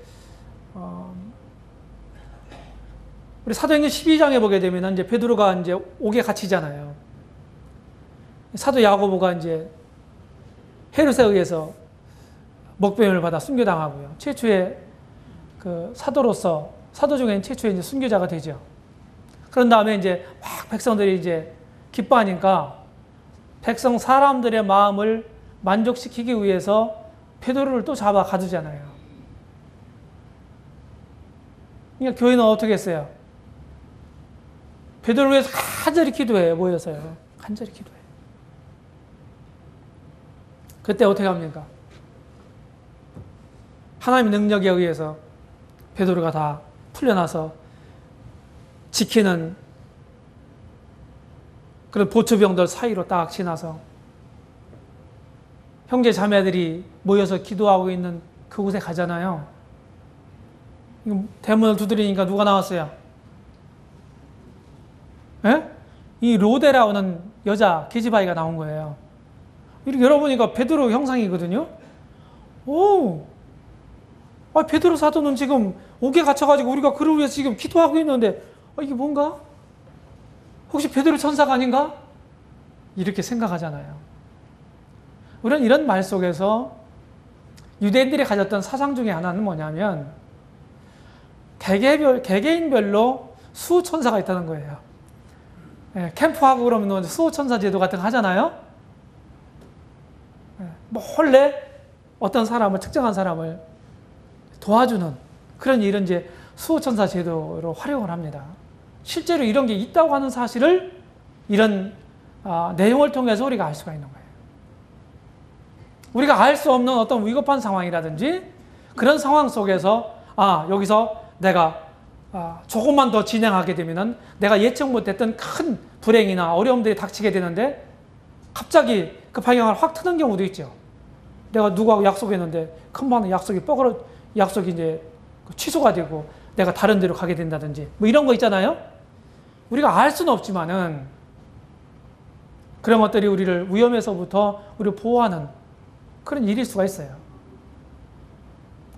S1: 우리 사도행전 12장에 보게 되면 이제 베드로가 이제 옥에 갇히잖아요. 사도 야고보가 이제 헤롯에 의해서 먹병을 받아 순교당하고요. 최초의 그 사도로서 사도 중에 최초의 이제 순교자가 되죠. 그런 다음에 이제 막 백성들이 이제 기뻐하니까 백성 사람들의 마음을 만족시키기 위해서 베드로를 또 잡아 가두잖아요. 그러니까 교회는 어떻게 했어요? 베드로를 위해서 간절히 기도해요. 모여서요. 간절히 기도해요. 그때 어떻게 합니까? 하나님의 능력에 의해서 베드로가 다 풀려나서 지키는 그런 보초병들 사이로 딱 지나서 형제 자매들이 모여서 기도하고 있는 그곳에 가잖아요. 대문을 두드리니까 누가 나왔어요? 예? 이 로데라고 하는 여자 계집아이가 나온 거예요. 이렇게 열어보니까 베드로 형상이거든요. 오, 베드로 사도는 지금 옥에 갇혀가지고 우리가 그를 위해서 지금 기도하고 있는데 이게 뭔가? 혹시 베드로 천사가 아닌가? 이렇게 생각하잖아요. 우리는 이런 말 속에서 유대인들이 가졌던 사상 중에 하나는 뭐냐면 개개인별로 수호천사가 있다는 거예요. 캠프하고 그러면 수호천사 제도 같은 거 하잖아요. 몰래 어떤 사람을, 특정한 사람을 도와주는 그런 일은 이제 수호천사 제도로 활용을 합니다. 실제로 이런 게 있다고 하는 사실을 이런 내용을 통해서 우리가 알 수가 있는 거예요. 우리가 알 수 없는 어떤 위급한 상황이라든지 그런 상황 속에서 여기서 내가 조금만 더 진행하게 되면은 내가 예측 못했던 큰 불행이나 어려움들이 닥치게 되는데 갑자기 그 방향을 확 트는 경우도 있죠. 내가 누구하고 약속했는데 큰만 약속이 이제 취소가 되고 내가 다른 데로 가게 된다든지 뭐 이런 거 있잖아요. 우리가 알 수는 없지만은 그런 것들이 우리를 위험에서부터 우리를 보호하는 그런 일일 수가 있어요.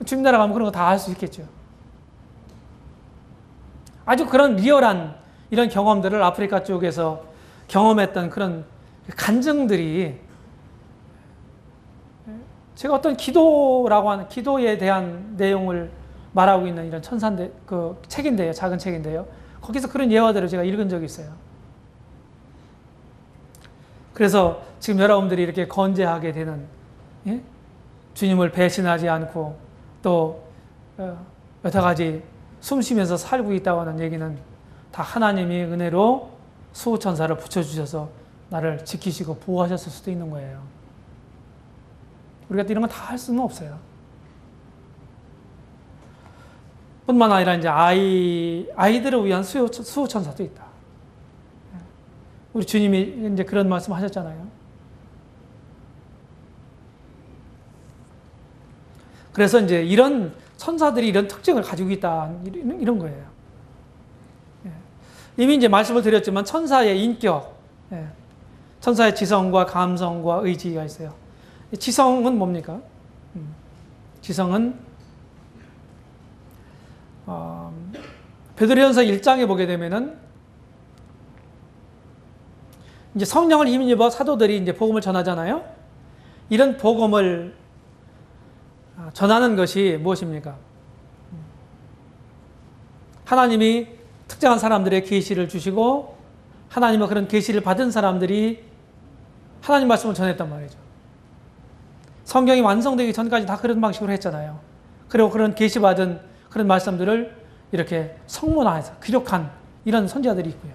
S1: 주님 나라 가면 그런 거 다 알 수 있겠죠. 아주 그런 리얼한 이런 경험들을 아프리카 쪽에서 경험했던 그런 간증들이 제가 어떤 기도라고 하는 기도에 대한 내용을 말하고 있는 이런 천사인데 그 책인데요. 작은 책인데요. 거기서 그런 예화들을 제가 읽은 적이 있어요. 그래서 지금 여러분들이 이렇게 건재하게 되는 주님을 배신하지 않고 또 여러 가지 숨쉬면서 살고 있다고 하는 얘기는 다 하나님이 은혜로 수호천사를 붙여주셔서 나를 지키시고 보호하셨을 수도 있는 거예요. 우리가 이런 건 다 할 수는 없어요. 뿐만 아니라 이제 아이들을 위한 수호천사도 있다. 우리 주님이 이제 그런 말씀 하셨잖아요. 그래서 이제 이런 천사들이 이런 특징을 가지고 있다. 이런 거예요. 이미 이제 말씀을 드렸지만 천사의 인격, 천사의 지성과 감성과 의지가 있어요. 지성은 뭡니까? 지성은 베드로전서 1장에 보게 되면은 이제 성령을 힘입어 사도들이 이제 복음을 전하잖아요. 이런 복음을 전하는 것이 무엇입니까? 하나님이 특정한 사람들의 계시를 주시고 하나님의 그런 계시를 받은 사람들이 하나님 말씀을 전했단 말이죠. 성경이 완성되기 전까지 다 그런 방식으로 했잖아요. 그리고 그런 계시받은 그런 말씀들을 이렇게 성문화해서 기록한 이런 선지자들이 있고요.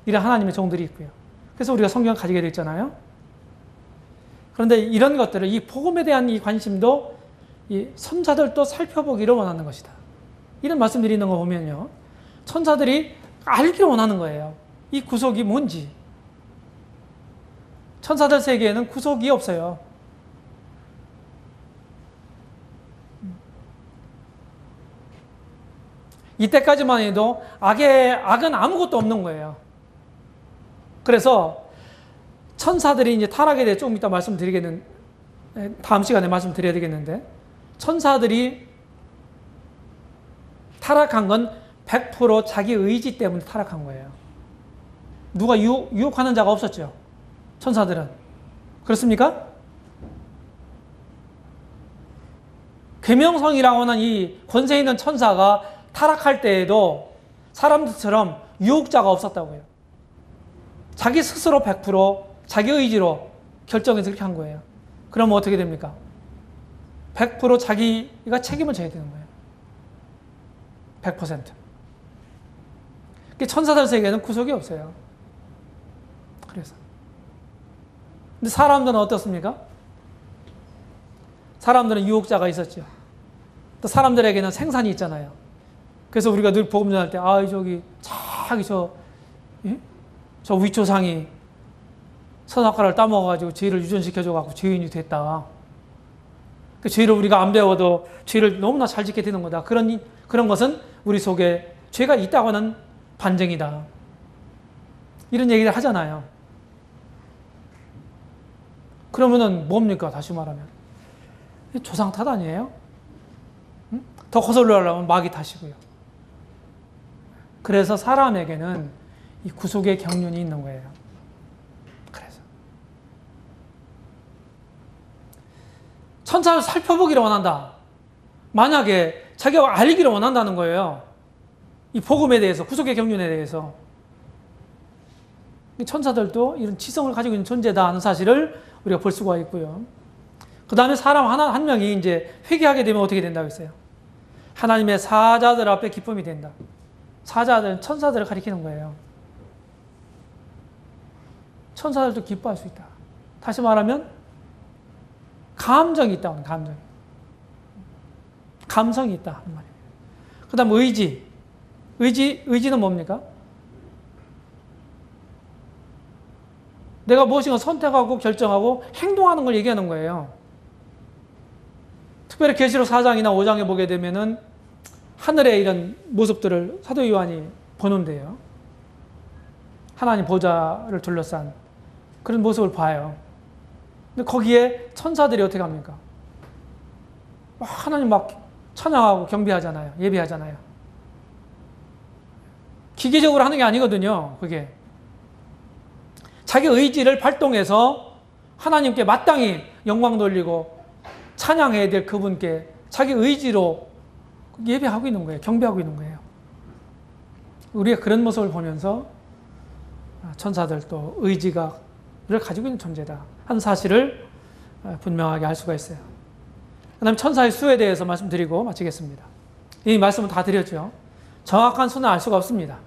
S1: 이런 하나님의 종들이 있고요. 그래서 우리가 성경을 가지게 됐잖아요. 그런데 이런 것들을, 이 복음에 대한 이 관심도 이 선자들도 살펴보기를 원하는 것이다. 이런 말씀들이 있는 거 보면요. 천사들이 알기를 원하는 거예요. 이 구속이 뭔지. 천사들 세계에는 구속이 없어요. 이때까지만 해도 악은 아무것도 없는 거예요. 그래서 천사들이 이제 타락에 대해 조금 이따 말씀드리겠는, 다음 시간에 말씀드려야 되겠는데, 천사들이 타락한 건 100% 자기 의지 때문에 타락한 거예요. 누가 유혹하는 자가 없었죠. 천사들은. 그렇습니까? 계명성이라고 하는 이 권세 있는 천사가 타락할 때에도 사람들처럼 유혹자가 없었다고요. 자기 스스로 100% 자기 의지로 결정해서 그렇게 한 거예요. 그러면 어떻게 됩니까? 100% 자기가 책임을 져야 되는 거예요. 100%. 천사들 세계에는 구속이 없어요. 그래서. 근데 사람들은 어떻습니까? 사람들은 유혹자가 있었죠. 또 사람들에게는 생산이 있잖아요. 그래서 우리가 늘 복음 전할 때, 저 위초상이 선악과를 따먹어가지고 죄를 유전시켜줘가지고 죄인이 됐다. 그 죄를 우리가 안 배워도 죄를 너무나 잘 짓게 되는 거다. 그런 것은 우리 속에 죄가 있다고 하는 반증이다. 이런 얘기를 하잖아요. 그러면은 뭡니까? 다시 말하면. 조상 탓 아니에요? 응? 더 거슬러 하려면 마귀 탓이고요. 그래서 사람에게는 이 구속의 경륜이 있는 거예요. 그래서. 천사를 살펴보기를 원한다. 만약에 자기가 알기를 원한다는 거예요. 이 복음에 대해서, 구속의 경륜에 대해서. 천사들도 이런 지성을 가지고 있는 존재다 하는 사실을 우리가 볼 수가 있고요. 그 다음에 사람 한 명이 이제 회개하게 되면 어떻게 된다고 했어요? 하나님의 사자들 앞에 기쁨이 된다. 사자들은 천사들을 가리키는 거예요. 천사들도 기뻐할 수 있다. 다시 말하면 감정이 있다. 감성이 있다. 그 다음 의지는 뭡니까? 내가 무엇인가 선택하고 결정하고 행동하는 걸 얘기하는 거예요. 특별히 계시록 4장이나 5장에 보게 되면은 하늘의 이런 모습들을 사도 요한이 보는데요. 하나님 보좌를 둘러싼 그런 모습을 봐요. 근데 거기에 천사들이 어떻게 합니까? 하나님 막 찬양하고 경배하잖아요. 예배하잖아요. 기계적으로 하는 게 아니거든요. 그게. 자기 의지를 발동해서 하나님께 마땅히 영광 돌리고 찬양해야 될 그분께 자기 의지로 예배하고 있는 거예요. 경배하고 있는 거예요. 우리가 그런 모습을 보면서 천사들도 의지를 가지고 있는 존재다 하는 사실을 분명하게 알 수가 있어요. 그 다음에 천사의 수에 대해서 말씀드리고 마치겠습니다. 이 말씀을 다 드렸죠. 정확한 수는 알 수가 없습니다.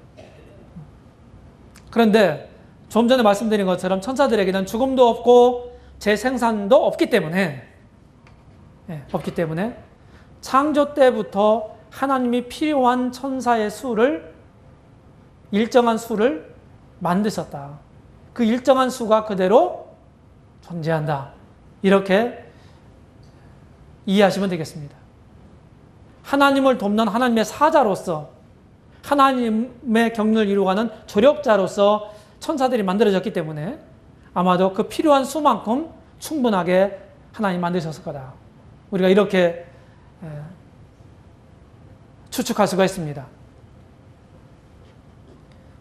S1: 그런데 좀 전에 말씀드린 것처럼 천사들에게는 죽음도 없고 재생산도 없기 때문에 창조 때부터 하나님이 필요한 천사의 수를 일정한 수를 만드셨다. 그 일정한 수가 그대로 존재한다. 이렇게 이해하시면 되겠습니다. 하나님을 돕는 하나님의 사자로서 하나님의 경륜을 이루어가는 조력자로서 천사들이 만들어졌기 때문에 아마도 그 필요한 수만큼 충분하게 하나님 만드셨을 거다. 우리가 이렇게 추측할 수가 있습니다.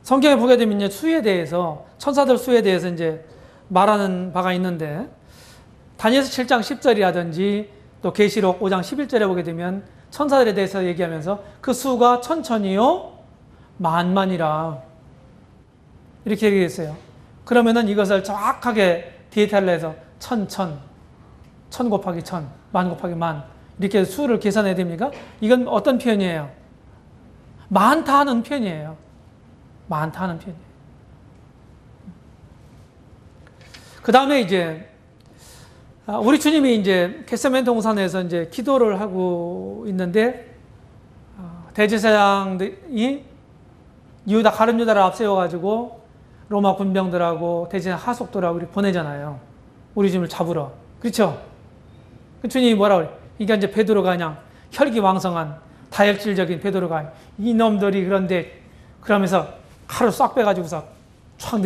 S1: 성경에 보게 되면 수에 대해서, 천사들 수에 대해서 이제 말하는 바가 있는데, 다니엘서 7장 10절이라든지 또 계시록 5장 11절에 보게 되면 천사들에 대해서 얘기하면서 그 수가 천천히요 만만이라 이렇게 얘기했어요. 그러면은 이것을 정확하게 디테일로 해서 천 곱하기 천, 만 곱하기 만 이렇게 수를 계산해야 됩니까? 이건 어떤 표현이에요? 많다 하는 표현이에요. 많다 하는 표현이에요. 그 다음에 이제 우리 주님이 이제 겟세마네 동산에서 이제 기도를 하고 있는데 대제사장이 가룟 유다를 앞세워가지고 로마 군병들하고 대제사장 하속들하고 우리 보내잖아요. 우리 주님을 잡으러. 그렇죠? 그 주님이 뭐라 그래? 그러니까 이제 베드로가 그냥 혈기왕성한 다혈질적인 베드로가 이놈들이 그런데 그러면서 칼을 싹 빼가지고서 촥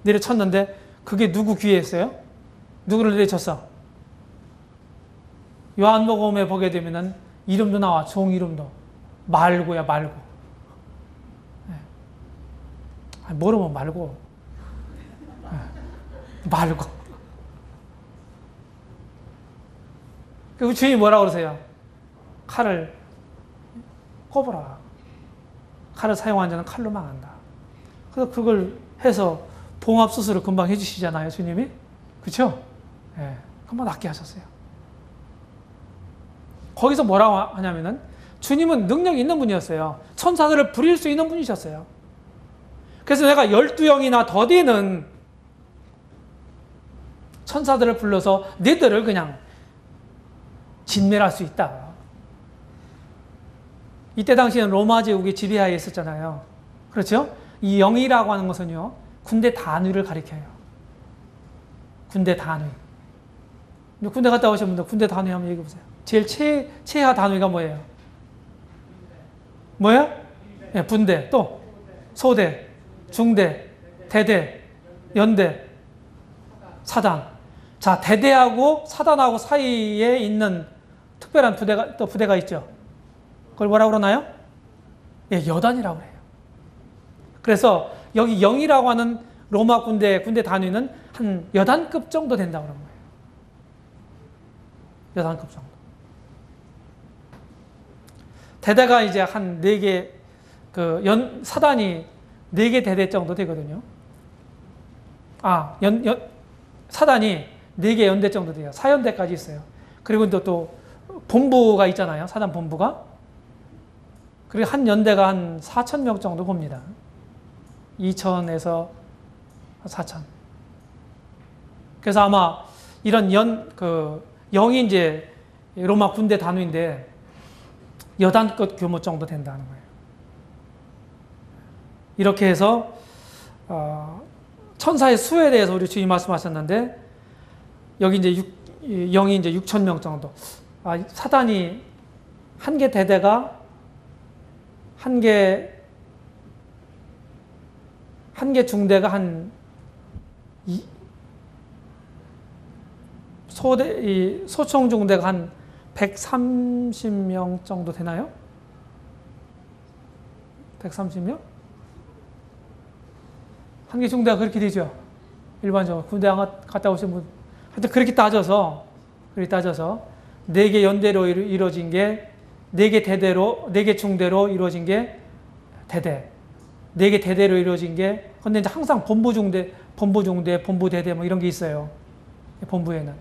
S1: 내려쳤는데 그게 누구 귀에 있어요? 누구를 내려쳤어? 요한복음에 보게 되면은 이름도 나와. 종 이름도 말고야 말고. 모르면 말고. 말고. 그 주인이 뭐라고 그러세요? 칼을 꼽아라. 칼을 사용한 자는 칼로 망한다. 그래서 그걸 해서 봉합수술을 금방 해주시잖아요, 주님이. 그렇죠? 예, 금방 낫게 하셨어요. 거기서 뭐라고 하냐면은 주님은 능력이 있는 분이었어요. 천사들을 부릴 수 있는 분이셨어요. 그래서 내가 12영이나 더 되는 천사들을 불러서 너희들을 그냥 진멸할 수 있다. 이때 당시에는 로마 제국의 지배하에 있었잖아요. 그렇죠? 이 영이라고 하는 것은요, 군대 단위를 가리켜요. 군대 단위. 군대 갔다 오신 분들 군대 단위 한번 얘기해 보세요. 제일 최하 단위가 뭐예요? 뭐예요? 네, 분대, 또 소대, 중대, 대대, 연대, 사단. 자, 대대하고 사단하고 사이에 있는 특별한 부대가 있죠. 그걸 뭐라고 그러나요? 예, 여단이라고 해요. 그래서 여기 영이라고 하는 로마 군대 단위는 한 여단급 정도 된다고 그러는 거예요. 여단급 정도. 대대가 이제 한 4개, 사단이 4개 대대 정도 되거든요. 사단이 4개 연대 정도 돼요. 4연대까지 있어요. 그리고 또 본부가 있잖아요. 사단 본부가. 그리고 한 연대가 한 4,000명 정도 봅니다. 2,000에서 4,000. 그래서 아마 이런 영이 이제 로마 군대 단위인데 여단급 규모 정도 된다는 거예요. 이렇게 해서 천사의 수에 대해서 우리 주님 말씀하셨는데 여기 이제 영이 이제 6,000명 정도. 사단이 한 개 대대가 한 개 중대가 소총 중대가 한 130명 정도 되나요? 130명? 한 개 중대가 그렇게 되죠. 일반적으로 군대 갔다 오신 분. 하여튼 그렇게 따져서 4개 연대로 이루어진 게 4개 대대로, 4개 중대로 이루어진 게 대대. 4개 대대로 이루어진 게, 근데 이제 항상 본부 중대, 본부 대대 뭐 이런 게 있어요. 본부에는.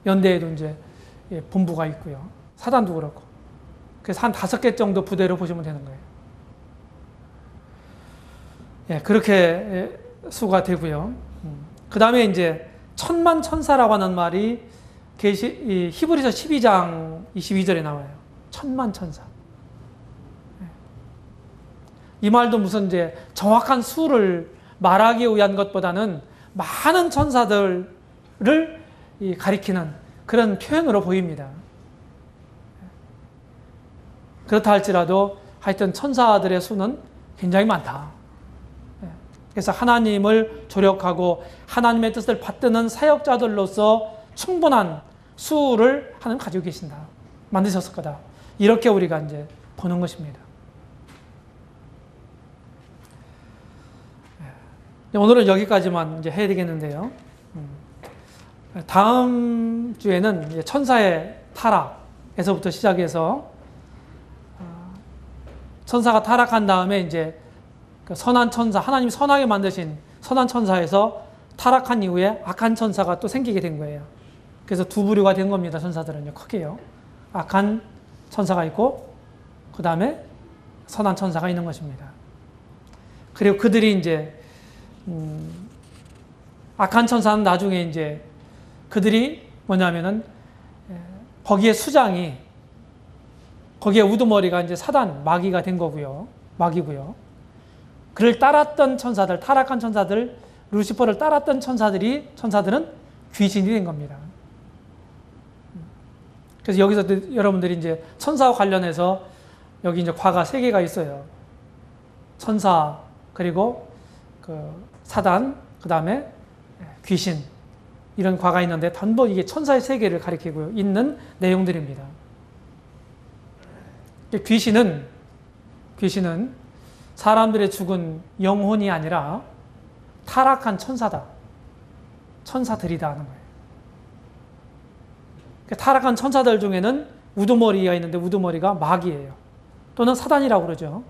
S1: 연대에도 이제 본부가 있고요. 사단도 그렇고. 그래서 한 5개 정도 부대로 보시면 되는 거예요. 예, 그렇게 수가 되고요. 그 다음에 이제 천만 천사라고 하는 말이 히브리서 12장 22절에 나와요. 천만 천사. 이 말도 무슨 이제 정확한 수를 말하기 위한 것보다는 많은 천사들을 가리키는 그런 표현으로 보입니다. 그렇다 할지라도 하여튼 천사들의 수는 굉장히 많다. 그래서 하나님을 조력하고 하나님의 뜻을 받드는 사역자들로서 충분한 수를 하나님 가지고 계신다. 만드셨을 거다. 이렇게 우리가 이제 보는 것입니다. 오늘은 여기까지만 이제 해야 되겠는데요. 다음 주에는 이제 천사의 타락에서부터 시작해서 천사가 타락한 다음에 이제 그 선한 천사, 하나님이 선하게 만드신 선한 천사에서 타락한 이후에 악한 천사가 또 생기게 된 거예요. 그래서 두 부류가 된 겁니다. 천사들은요, 크게요. 악한 천사가 있고, 그 다음에 선한 천사가 있는 것입니다. 그리고 그들이 이제, 악한 천사는 나중에 이제 그들이 뭐냐면은, 거기에 수장이, 거기에 우두머리가 이제 사단, 마귀가 된 거고요. 마귀고요. 그를 따랐던 천사들, 타락한 천사들, 루시퍼를 따랐던 천사들은 귀신이 된 겁니다. 그래서 여기서 여러분들이 이제 천사와 관련해서 여기 이제 과가 3개가 있어요. 천사, 그리고 그 사단, 그 다음에 귀신. 이런 과가 있는데 전부 이게 천사의 세계를 가리키고 있는 내용들입니다. 귀신은 사람들의 죽은 영혼이 아니라 타락한 천사다. 천사들이다 하는 거예요. 타락한 천사들 중에는 우두머리가 있는데 우두머리가 마귀예요. 또는 사단이라고 그러죠.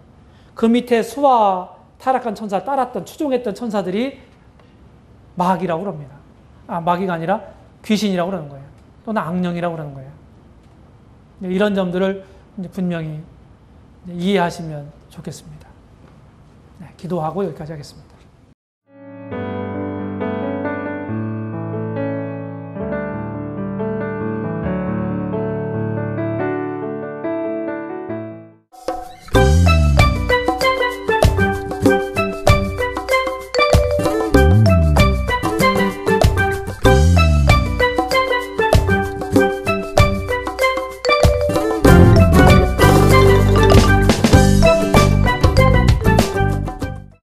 S1: 그 밑에 수와 타락한 천사 따랐던 추종했던 천사들이 마귀라고 그럽니다. 마귀가 아니라 귀신이라고 그러는 거예요. 또는 악령이라고 그러는 거예요. 이런 점들을 분명히 이해하시면 좋겠습니다. 네, 기도하고 여기까지 하겠습니다.